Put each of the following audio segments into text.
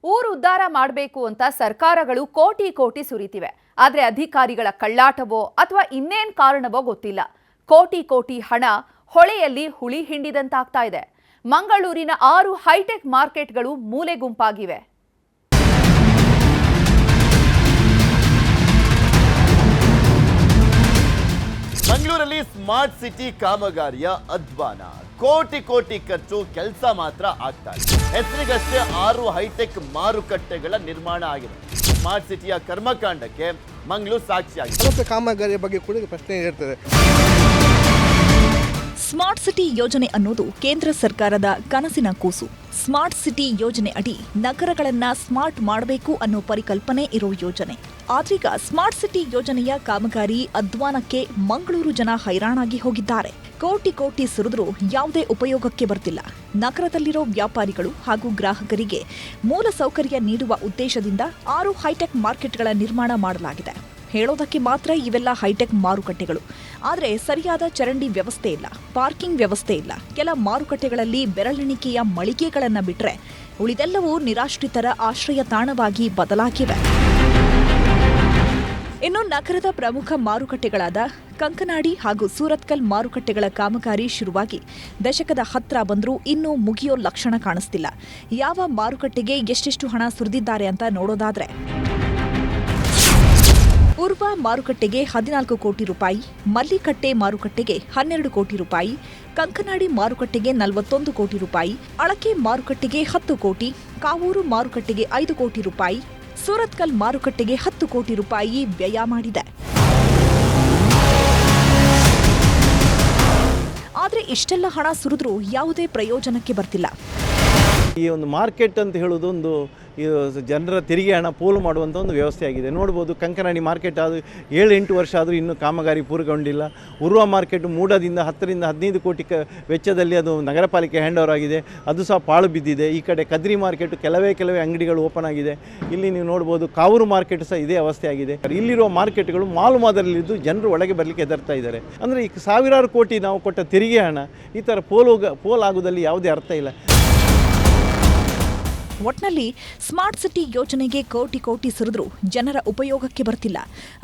ಊರು ಉದ್ಧಾರ ಮಾಡಬೇಕು ಅಂತ ಸರ್ಕಾರಗಳು ಕೋಟಿ ಕೋಟಿ ಸುರಿತಿವೆ. ಆದರೆ ಅಧಿಕಾರಿಗಳ ಕಳ್ಳಾಟವೋ ಅಥವಾ ಇನ್ನೇನ್ ಕಾರಣವೋ ಗೊತ್ತಿಲ್ಲ. ಕೋಟಿ ಕೋಟಿ ಹಣ ಹೊಳೆಯಲ್ಲಿ ಹುಳಿ ಹಿಂಡಿದಂತಾಗ್ತಾ ಇದೆ. ಮಂಗಳೂರಿನ 6 ಹೈಟೆಕ್ ಮಾರ್ಕೆಟ್ಗಳು ಮೂಲೆ ಗುಂಪಾಗಿವೆ. ಮಂಗಳೂರಲ್ಲಿ ಸ್ಮಾರ್ಟ್ ಸಿಟಿ ಕಾಮಗಾರಿಯ ಅಧ್ವಾನ. ಕೋಟಿ ಕೋಟಿ ಖರ್ಚು, ಕೆಲಸ ಮಾತ್ರ ಆಗ್ತಾ ಇದೆ. ಹೆಸರಿಗಷ್ಟೇ 6 ಹೈಟೆಕ್ ಮಾರುಕಟ್ಟೆಗಳ ನಿರ್ಮಾಣ ಆಗಿದೆ. ಸ್ಮಾರ್ಟ್ ಸಿಟಿಯ ಕರ್ಮಕಾಂಡಕ್ಕೆ ಮಂಗಳೂರು ಸಾಕ್ಷಿಯಾಗಿದೆ. ಕಾಮಗಾರಿಯ ಬಗ್ಗೆ ಕೂಡ ಪ್ರಶ್ನೆ ಇರ್ತದೆ. ಸ್ಮಾರ್ಟ್ ಸಿಟಿ ಯೋಜನೆ ಅನ್ನೋದು ಕೇಂದ್ರ ಸರ್ಕಾರದ ಕನಸಿನ ಕೂಸು. ಸ್ಮಾರ್ಟ್ ಸಿಟಿ ಯೋಜನೆ ಅಡಿ ನಗರಗಳನ್ನ ಸ್ಮಾರ್ಟ್ ಮಾಡಬೇಕು ಅನ್ನೋ ಪರಿಕಲ್ಪನೆ ಇರೋ ಯೋಜನೆ. ಆದ್ರೀಗ ಸ್ಮಾರ್ಟ್ ಸಿಟಿ ಯೋಜನೆಯ ಕಾಮಗಾರಿ ಅಧ್ವಾನಕ್ಕೆ ಮಂಗಳೂರು ಜನ ಹೈರಾಣಾಗಿ ಹೋಗಿದ್ದಾರೆ. ಕೋಟಿ ಕೋಟಿ ಸುರಿದ್ರೂ ಯಾವುದೇ ಉಪಯೋಗಕ್ಕೆ ಬರ್ತಿಲ್ಲ. ನಗರದಲ್ಲಿರೋ ವ್ಯಾಪಾರಿಗಳು ಹಾಗೂ ಗ್ರಾಹಕರಿಗೆ ಮೂಲ ಸೌಕರ್ಯ ನೀಡುವ ಉದ್ದೇಶದಿಂದ 6 ಹೈಟೆಕ್ ಮಾರ್ಕೆಟ್ಗಳ ನಿರ್ಮಾಣ ಮಾಡಲಾಗಿದೆ. ಹೇಳೋದಕ್ಕೆ ಮಾತ್ರ ಇವೆಲ್ಲ ಹೈಟೆಕ್ ಮಾರುಕಟ್ಟೆಗಳು. ಆದರೆ ಸರಿಯಾದ ಚರಂಡಿ ವ್ಯವಸ್ಥೆ ಇಲ್ಲ, ಪಾರ್ಕಿಂಗ್ ವ್ಯವಸ್ಥೆ ಇಲ್ಲ. ಕೆಲ ಮಾರುಕಟ್ಟೆಗಳಲ್ಲಿ ಬೆರಳೆಣಿಕೆಯ ಮಳಿಗೆಗಳನ್ನು ಬಿಟ್ಟರೆ ಉಳಿದೆಲ್ಲವೂ ನಿರಾಶ್ರಿತರ ಆಶ್ರಯ ತಾಣವಾಗಿ ಬದಲಾಗಿವೆ. ಇನ್ನು ನಗರದ ಪ್ರಮುಖ ಮಾರುಕಟ್ಟೆಗಳಾದ ಕಂಕನಾಡಿ ಹಾಗೂ ಸೂರತ್ಕಲ್ ಮಾರುಕಟ್ಟೆಗಳ ಕಾಮಗಾರಿ ಶುರುವಾಗಿ ದಶಕದ ಹತ್ರ ಬಂದರೂ ಇನ್ನೂ ಮುಗಿಯೋ ಲಕ್ಷಣ ಕಾಣಿಸ್ತಿಲ್ಲ. ಯಾವ ಮಾರುಕಟ್ಟೆಗೆ ಎಷ್ಟೆಷ್ಟು ಹಣ ಸುರಿದಿದ್ದಾರೆ ಅಂತ ನೋಡೋದಾದ್ರೆ, ಪೂರ್ವ ಮಾರುಕಟ್ಟೆಗೆ 14 ಕೋಟಿ ರೂಪಾಯಿ, ಮಲ್ಲಿಕಟ್ಟೆ ಮಾರುಕಟ್ಟೆಗೆ 12 ಕೋಟಿ ರೂಪಾಯಿ, ಕಂಕನಾಡಿ ಮಾರುಕಟ್ಟೆಗೆ 41 ಕೋಟಿ ರೂಪಾಯಿ, ಅಳಕೆ ಮಾರುಕಟ್ಟೆಗೆ 10 ಕೋಟಿ, ಕಾವೂರು ಮಾರುಕಟ್ಟೆಗೆ 5 ಕೋಟಿ ರೂಪಾಯಿ, ಸೂರತ್ಕಲ್ ಮಾರುಕಟ್ಟೆಗೆ 10 ಕೋಟಿ ರೂಪಾಯಿ ವ್ಯಯ ಮಾಡಿದೆ. ಆದರೆ ಇಷ್ಟೆಲ್ಲ ಹಣ ಸುರಿದ್ರೂ ಯಾವುದೇ ಪ್ರಯೋಜನಕ್ಕೆ ಬರ್ತಿಲ್ಲ. ಈ ಒಂದು ಮಾರ್ಕೆಟ್ ಅಂತ ಹೇಳೋದು ಒಂದು ಜನರ ತೆರಿಗೆ ಹಣ ಪೋಲು ಮಾಡುವಂಥ ಒಂದು ವ್ಯವಸ್ಥೆ ಆಗಿದೆ. ನೋಡ್ಬೋದು, ಕಂಕನಾಡಿ ಮಾರ್ಕೆಟ್ ಆದರೂ 7-8 ವರ್ಷ ಆದರೂ ಇನ್ನೂ ಕಾಮಗಾರಿ ಪೂರ್ಣಗೊಂಡಿಲ್ಲ. ಉರ್ವ ಮಾರ್ಕೆಟ್ ಮೂಡದಿಂದ 10ರಿಂದ 15 ಕೋಟಿ ವೆಚ್ಚದಲ್ಲಿ ಅದು ನಗರ ಪಾಲಿಕೆ ಹ್ಯಾಂಡ್ ಓವರ್ ಆಗಿದೆ. ಅದು ಸಹ ಪಾಳು ಬಿದ್ದಿದೆ. ಈ ಕಡೆ ಕದ್ರಿ ಮಾರ್ಕೆಟ್ ಕೆಲವೇ ಅಂಗಡಿಗಳು ಓಪನ್ ಆಗಿದೆ. ಇಲ್ಲಿ ನೀವು ನೋಡ್ಬೋದು, ಕಾವೂರು ಮಾರ್ಕೆಟ್ ಸಹ ಇದೇ ಅವಸ್ಥೆ ಆಗಿದೆ. ಇಲ್ಲಿರುವ ಮಾರ್ಕೆಟ್ಗಳು ಮಾಲು ಮಾದರಿಯಲ್ಲಿದ್ದು ಜನರು ಒಳಗೆ ಬರಲಿಕ್ಕೆ ಹೆದರ್ತಾ ಇದ್ದಾರೆ. ಅಂದರೆ ಈ ಸಾವಿರಾರು ಕೋಟಿ ನಾವು ಕೊಟ್ಟ ತೆರಿಗೆ ಹಣ ಈ ಥರ ಪೋಲಾಗುವುದಲ್ಲಿ ಯಾವುದೇ ಅರ್ಥ ಇಲ್ಲ. ಒಟ್ನಲ್ಲಿ ಸ್ಮಾರ್ಟ್ ಸಿಟಿ ಯೋಜನೆಗೆ ಕೋಟಿ ಕೋಟಿ ಸುರಿದ್ರೂ ಜನರ ಉಪಯೋಗಕ್ಕೆ ಬರ್ತಿಲ್ಲ.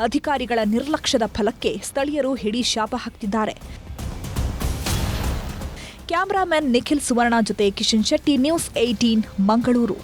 ಅಧಿಕಾರಿಗಳ ನಿರ್ಲಕ್ಷ್ಯದ ಫಲಕ್ಕೆ ಸ್ಥಳೀಯರು ಹಿಡಿ ಶಾಪ ಹಾಕ್ತಿದ್ದಾರೆ. ಕ್ಯಾಮರಾಮನ್ ನಿಖಿಲ್ ಸುವರ್ಣ ಜೊತೆ ಕಿಶನ್ ಶೆಟ್ಟಿ, ನ್ಯೂಸ್ 18 ಮಂಗಳೂರು.